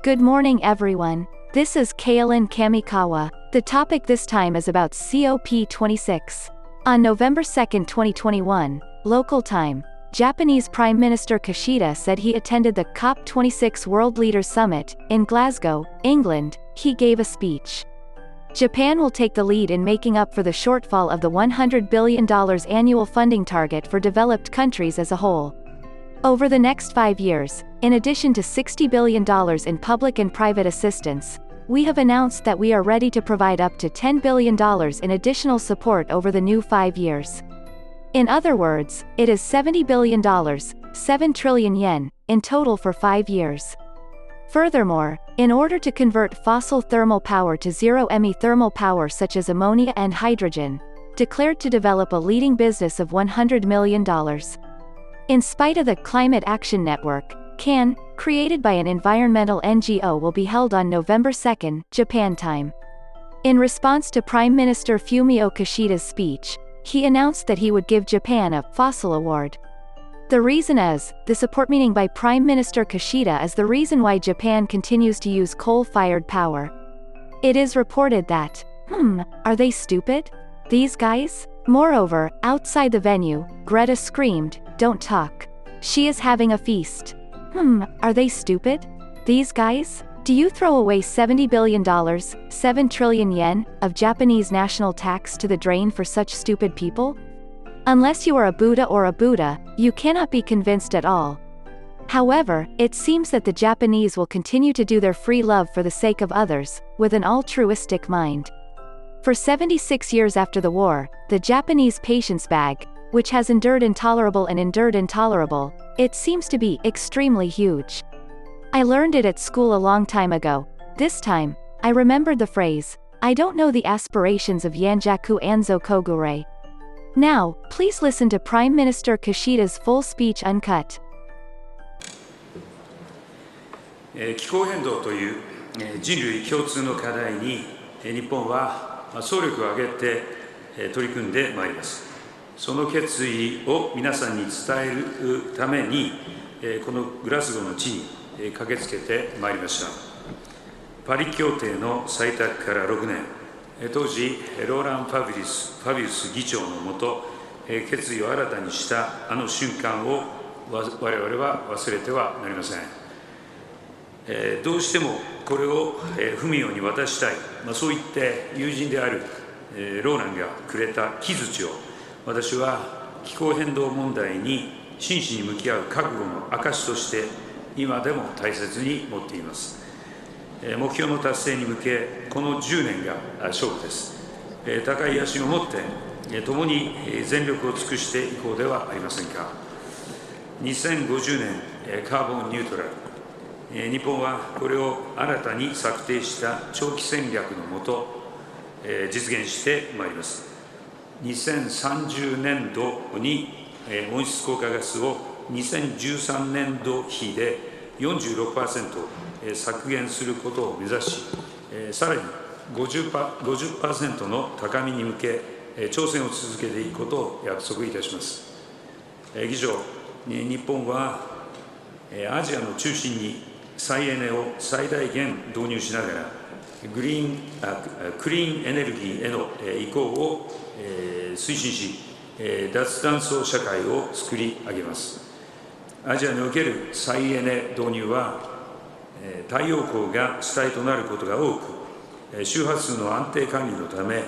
Good morning, everyone. This is Kailin Kamikawa. The topic this time is about COP26. On November 2, 2021, local time, Japanese Prime Minister Kishida said he attended the COP26 World Leaders Summit in Glasgow, England. He gave a speech. Japan will take the lead in making up for the shortfall of the $100 billion annual funding target for developed countries as a whole. Over the next 5 years, in addition to $60 billion in public and private assistance, we have announced that we are ready to provide up to $10 billion in additional support over the new 5 years. In other words, it is $70 billion, 7 trillion yen, in total for 5 years. Furthermore, in order to convert fossil thermal power to zero-emission thermal power such as ammonia and hydrogen, declared to develop a leading business of $100 million. In spite of the Climate Action Network, CAN, created by an environmental NGO, will be held on November 2, Japan time. In response to Prime Minister Fumio Kishida's speech, he announced that he would give Japan a Fossil Award. The reason is, the support meaning by Prime Minister Kishida is the reason why Japan continues to use coal-fired power. It is reported that, are they stupid? These guys? Moreover, outside the venue, Greta screamed, "Don't talk. She is having a feast." Are they stupid? These guys? Do you throw away $70 billion, 7 trillion yen, of Japanese national tax to the drain for such stupid people? Unless you are a Buddha or a Buddha, you cannot be convinced at all. However, it seems that the Japanese will continue to do their free love for the sake of others, with an altruistic mind. For 76 years after the war, the Japanese patience bag, which has endured intolerable, it seems to be extremely huge. I learned it at school a long time ago. This time, I remembered the phrase, "I don't know the aspirations of Yanjaku Anzo Kogure." Now, please listen to Prime Minister Kishida's full speech uncut. 気候変動という人類共通の課題に日本は総力を挙げて取り組んでまいります。その決意を皆さんに伝えるために、このグラスゴーの地に駆けつけてまいりました。パリ協定の採択から6年、当時、ローラン・ファビウス議長のもと、決意を新たにしたあの瞬間を我々は忘れてはなりません。どうしてもこれを文雄に渡したい、そう言って友人であるローランがくれた木槌を、私は気候変動問題に真摯に向き合う覚悟の証として今でも大切に持っています。目標の達成に向けこの10年が勝負です。高い野心を持って共に全力を尽くしていこうではありませんか。2050年カーボンニュートラル、日本はこれを新たに策定した長期戦略のもと実現してまいります。2030年度に温室効果ガスを2013年度比で 46% 削減することを目指し、さらに 50% の高みに向け挑戦を続けていくことを約束いたします。議長、日本はアジアの中心に再エネを最大限導入しながらクリーンエネルギーへの移行を推進し、脱炭素社会を作り上げます。アジアにおける再エネ導入は、太陽光が主体となることが多く、周波数の安定管理のため、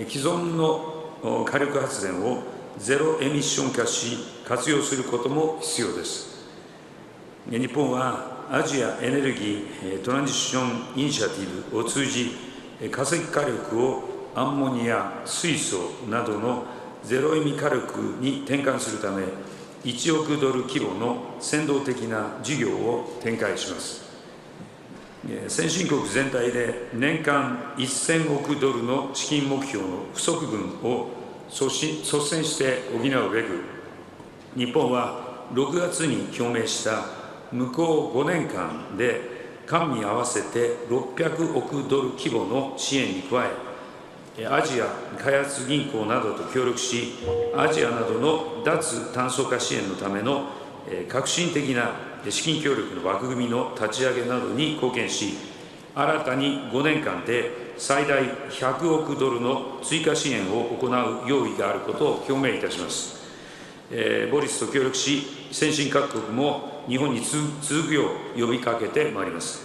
既存の火力発電をゼロエミッション化し、活用することも必要です。日本はアジアエネルギートランジションイニシアティブを通じ、化石火力をアンモニア、水素などのゼロエミ火力に転換するため、1億ドル規模の先導的な事業を展開します。先進国全体で年間1000億ドルの資金目標の不足分を率先して補うべく、日本は6月に表明した向こう5年間で官民合わせて600億ドル規模の支援に加え、アジア開発銀行などと協力し、アジアなどの脱炭素化支援のための革新的な資金協力の枠組みの立ち上げなどに貢献し、新たに5年間で最大100億ドルの追加支援を行う用意があることを表明いたします。ボリスと協力し、先進各国も日本に続くよう呼びかけてまいります。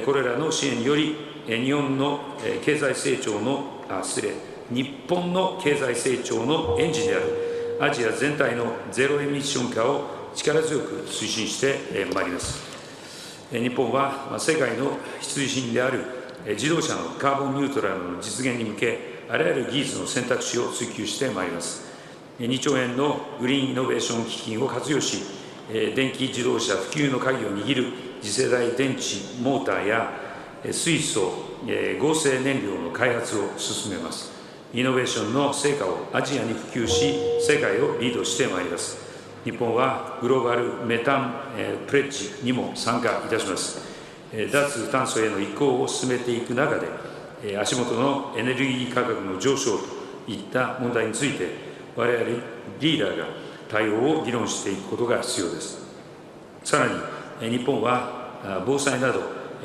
これらの支援により、日本の経済成長の、日本の経済成長のエンジンであるアジア全体のゼロエミッション化を力強く推進してまいります。日本は世界の必需品である自動車のカーボンニュートラルの実現に向け、あらゆる技術の選択肢を追求してまいります。2兆円のグリーンイノベーション基金を活用し、電気自動車普及の鍵を握る次世代電池モーターや水素、合成燃料の開発を進めます。イノベーションの成果をアジアに普及し、世界をリードしてまいります。日本はグローバルメタンプレッジにも参加いたします。脱炭素への移行を進めていく中で、足元のエネルギー価格の上昇といった問題について、我々リーダーが対応を議論していくことが必要です。さらに、日本は防災など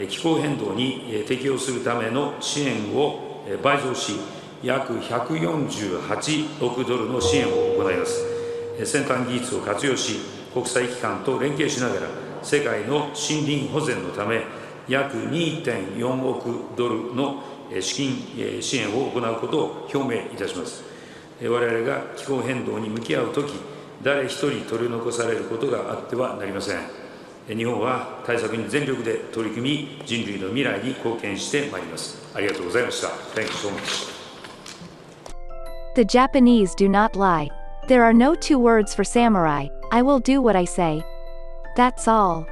気候変動に適応するための支援を倍増し、約148億ドルの支援を行います。先端技術を活用し、国際機関と連携しながら、世界の森林保全のため、約 2.4 億ドルの資金支援を行うことを表明いたします。我々が気候変動に向き合うとき、誰一人取り残されることがあってはなりません。日本は対策に全力で取り組み、人類の未来に貢献してまいります。ありがとうございました。Thank you so much. The Japanese do not lie. There are no two words for samurai. I will do what I say. That's all.